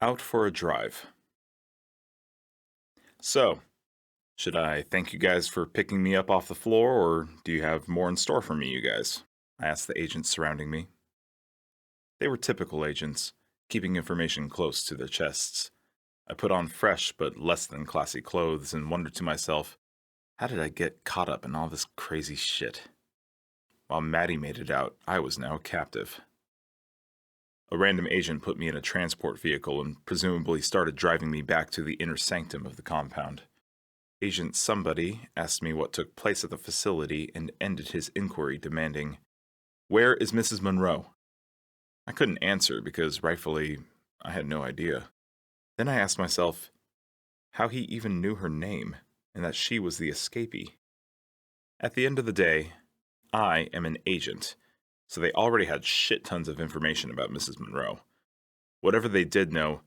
Out for a drive. So, should I thank you guys for picking me up off the floor, or do you have more in store for me, you guys? I asked the agents surrounding me. They were typical agents, keeping information close to their chests. I put on fresh but less than classy clothes and wondered to myself, how did I get caught up in all this crazy shit? While Maddie made it out, I was now a captive. A random agent put me in a transport vehicle and presumably started driving me back to the inner sanctum of the compound. Agent somebody asked me what took place at the facility and ended his inquiry demanding, "Where is Mrs. Monroe?" I couldn't answer because, rightfully, I had no idea. Then I asked myself how he even knew her name and that she was the escapee. At the end of the day, I am an agent, so they already had shit tons of information about Mrs. Monroe. Whatever they did know,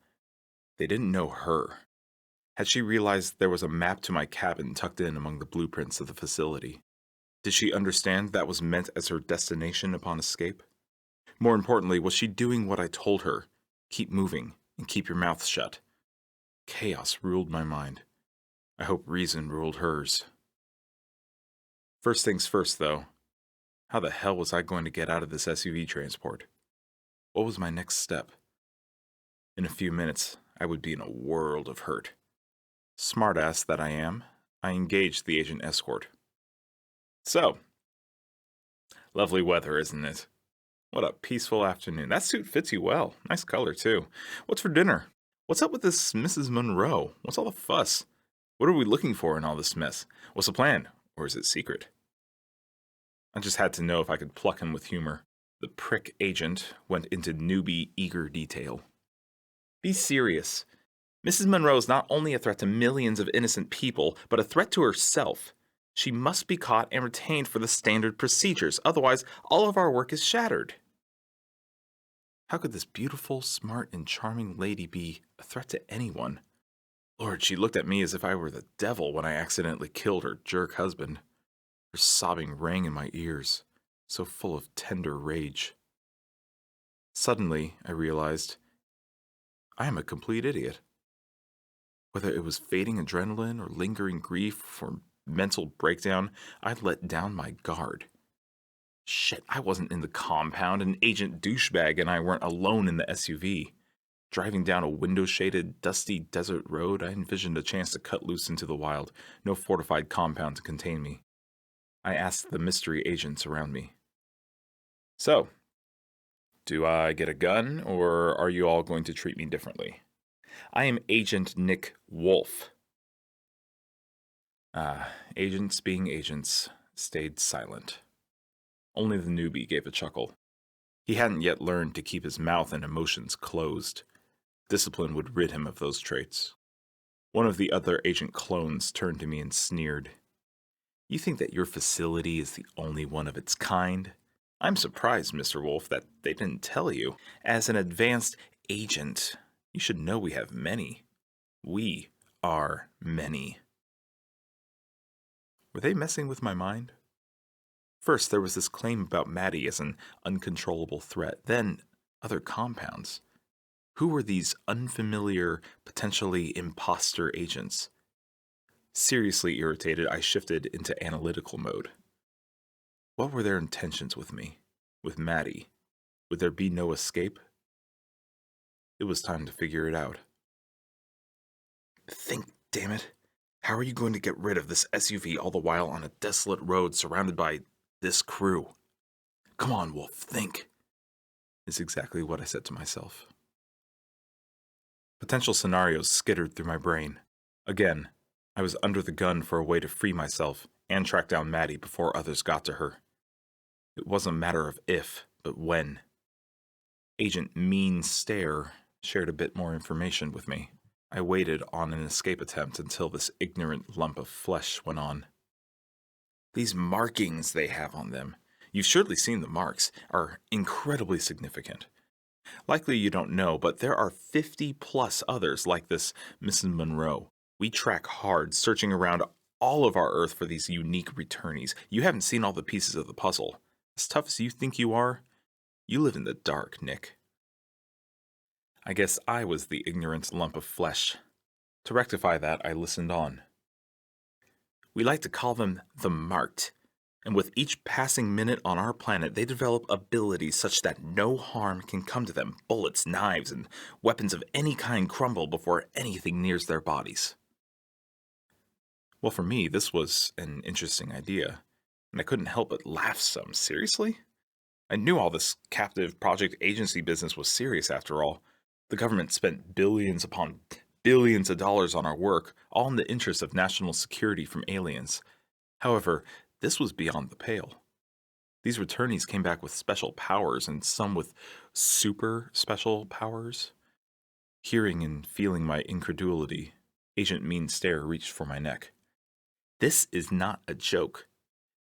they didn't know her. Had she realized there was a map to my cabin tucked in among the blueprints of the facility? Did she understand that was meant as her destination upon escape? More importantly, was she doing what I told her? Keep moving and keep your mouth shut. Chaos ruled my mind. I hope reason ruled hers. First things first, though. How the hell was I going to get out of this SUV transport? What was my next step? In a few minutes, I would be in a world of hurt. Smartass that I am, I engaged the agent escort. So, lovely weather, isn't it? What a peaceful afternoon. That suit fits you well. Nice color, too. What's for dinner? What's up with this Mrs. Monroe? What's all the fuss? What are we looking for in all this mess? What's the plan? Or is it secret? I just had to know if I could pluck him with humor. The prick agent went into newbie eager detail. Be serious. Mrs. Monroe is not only a threat to millions of innocent people, but a threat to herself. She must be caught and retained for the standard procedures, otherwise all of our work is shattered. How could this beautiful, smart, and charming lady be a threat to anyone? Lord, she looked at me as if I were the devil when I accidentally killed her jerk husband. Her sobbing rang in my ears, so full of tender rage. Suddenly, I realized, I am a complete idiot. Whether it was fading adrenaline or lingering grief or mental breakdown, I'd let down my guard. Shit, I wasn't in the compound. An agent douchebag and I weren't alone in the SUV. Driving down a window-shaded, dusty desert road, I envisioned a chance to cut loose into the wild. No fortified compound to contain me. I asked the mystery agents around me. So, do I get a gun, or are you all going to treat me differently? I am Agent Nick Wolfe. Agents being agents stayed silent. Only the newbie gave a chuckle. He hadn't yet learned to keep his mouth and emotions closed. Discipline would rid him of those traits. One of the other agent clones turned to me and sneered. You think that your facility is the only one of its kind? I'm surprised, Mr. Wolfe, that they didn't tell you. As an advanced agent, you should know we have many. We are many. Were they messing with my mind? First, there was this claim about Maddie as an uncontrollable threat, then other compounds. Who were these unfamiliar, potentially imposter agents? Seriously irritated, I shifted into analytical mode. What were their intentions with me? With Maddie? Would there be no escape? It was time to figure it out. Think, damn it. How are you going to get rid of this SUV all the while on a desolate road surrounded by this crew? Come on, Wolf, think. Is exactly what I said to myself. Potential scenarios skittered through my brain. Again, I was under the gun for a way to free myself and track down Maddie before others got to her. It wasn't a matter of if, but when. Agent Mean Stare shared a bit more information with me. I waited on an escape attempt until this ignorant lump of flesh went on. These markings they have on them, you've surely seen the marks, are incredibly significant. Likely you don't know, but there are 50 plus others like this Mrs. Monroe. We track hard, searching around all of our Earth for these unique returnees. You haven't seen all the pieces of the puzzle. As tough as you think you are, you live in the dark, Nick. I guess I was the ignorant lump of flesh. To rectify that, I listened on. We like to call them the marked, and with each passing minute on our planet, they develop abilities such that no harm can come to them. Bullets, knives, and weapons of any kind crumble before anything nears their bodies. Well, for me, this was an interesting idea, and I couldn't help but laugh some. Seriously? I knew all this captive project agency business was serious after all. The government spent billions upon billions of dollars on our work, all in the interest of national security from aliens. However, this was beyond the pale. These returnees came back with special powers, and some with super special powers. Hearing and feeling my incredulity, Agent Mean Stare reached for my neck. This is not a joke.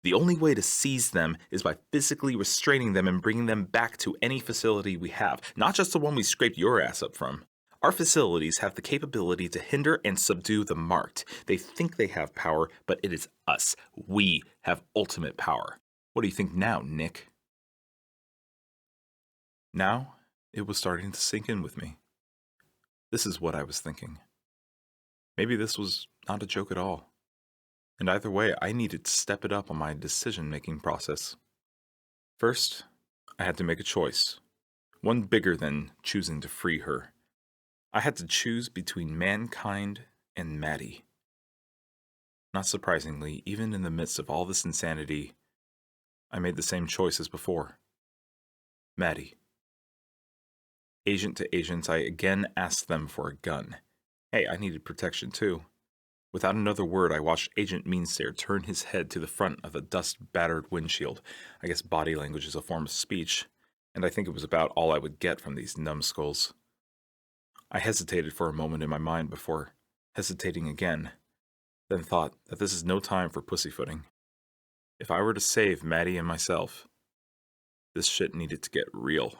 The only way to seize them is by physically restraining them and bringing them back to any facility we have, not just the one we scraped your ass up from. Our facilities have the capability to hinder and subdue the marked. They think they have power, but it is us. We have ultimate power. What do you think now, Nick? Now, it was starting to sink in with me. This is what I was thinking. Maybe this was not a joke at all. And either way, I needed to step it up on my decision-making process. First, I had to make a choice, one bigger than choosing to free her. I had to choose between mankind and Maddie. Not surprisingly, even in the midst of all this insanity, I made the same choice as before. Maddie. Agent to agent, I again asked them for a gun. Hey, I needed protection too. Without another word, I watched Agent Meanstare turn his head to the front of a dust-battered windshield. I guess body language is a form of speech, and I think it was about all I would get from these numbskulls. I hesitated for a moment in my mind before hesitating again, then thought that this is no time for pussyfooting. If I were to save Maddie and myself, this shit needed to get real.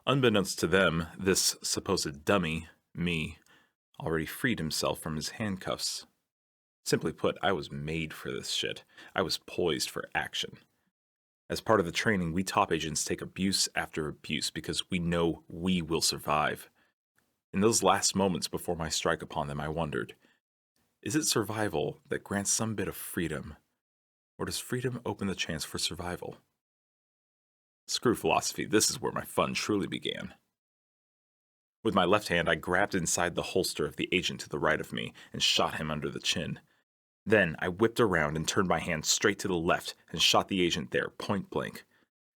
Unbeknownst to them, this supposed dummy, me, already freed himself from his handcuffs. Simply put, I was made for this shit. I was poised for action. As part of the training, we top agents take abuse after abuse because we know we will survive. In those last moments before my strike upon them, I wondered, is it survival that grants some bit of freedom, or does freedom open the chance for survival? Screw philosophy, this is where my fun truly began. With my left hand, I grabbed inside the holster of the agent to the right of me and shot him under the chin. Then I whipped around and turned my hand straight to the left and shot the agent there, point blank.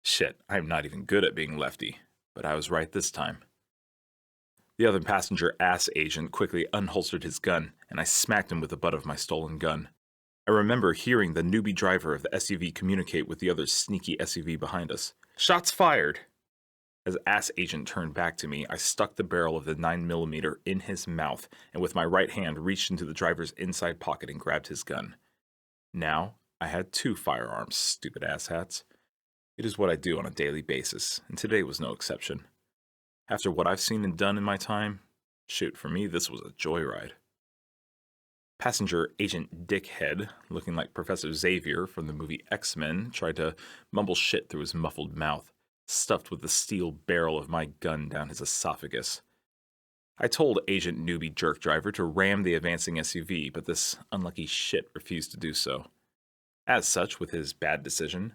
Shit, I'm not even good at being lefty, but I was right this time. The other passenger ass agent quickly unholstered his gun, and I smacked him with the butt of my stolen gun. I remember hearing the newbie driver of the SUV communicate with the other sneaky SUV behind us. Shots fired! As ass agent turned back to me, I stuck the barrel of the 9mm in his mouth and with my right hand reached into the driver's inside pocket and grabbed his gun. Now, I had 2 firearms, stupid asshats. It is what I do on a daily basis, and today was no exception. After what I've seen and done in my time, shoot, for me this was a joyride. Passenger Agent Dickhead, looking like Professor Xavier from the movie X-Men, tried to mumble shit through his muffled mouth, stuffed with the steel barrel of my gun down his esophagus. I told Agent Newbie Jerk Driver to ram the advancing SUV, but this unlucky shit refused to do so. As such, with his bad decision,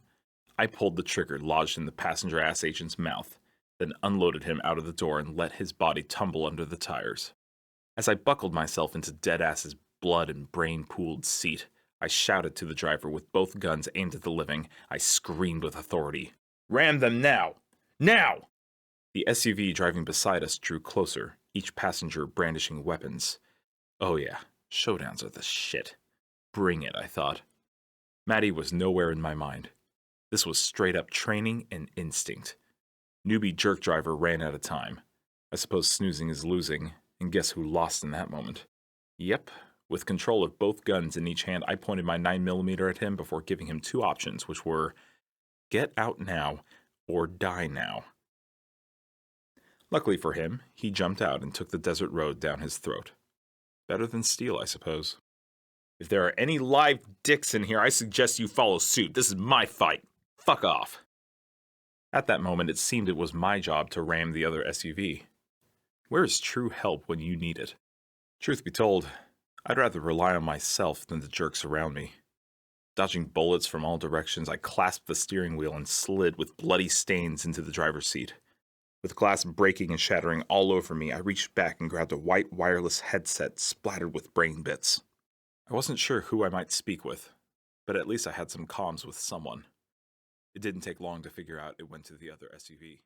I pulled the trigger lodged in the passenger ass agent's mouth, then unloaded him out of the door and let his body tumble under the tires. As I buckled myself into Deadass's blood and brain-pooled seat, I shouted to the driver with both guns aimed at the living. I screamed with authority. Ram them now! Now! The SUV driving beside us drew closer, each passenger brandishing weapons. Oh yeah, showdowns are the shit. Bring it, I thought. Maddie was nowhere in my mind. This was straight-up training and instinct. Newbie Jerk Driver ran out of time. I suppose snoozing is losing, and guess who lost in that moment? Yep, with control of both guns in each hand, I pointed my 9mm at him before giving him 2 options, which were get out now or die now. Luckily for him, he jumped out and took the desert road down his throat. Better than steel, I suppose. If there are any live dicks in here, I suggest you follow suit. This is my fight. Fuck off. At that moment, it seemed it was my job to ram the other SUV. Where is true help when you need it? Truth be told, I'd rather rely on myself than the jerks around me. Dodging bullets from all directions, I clasped the steering wheel and slid with bloody stains into the driver's seat. With glass breaking and shattering all over me, I reached back and grabbed a white wireless headset splattered with brain bits. I wasn't sure who I might speak with, but at least I had some comms with someone. It didn't take long to figure out it went to the other SUV.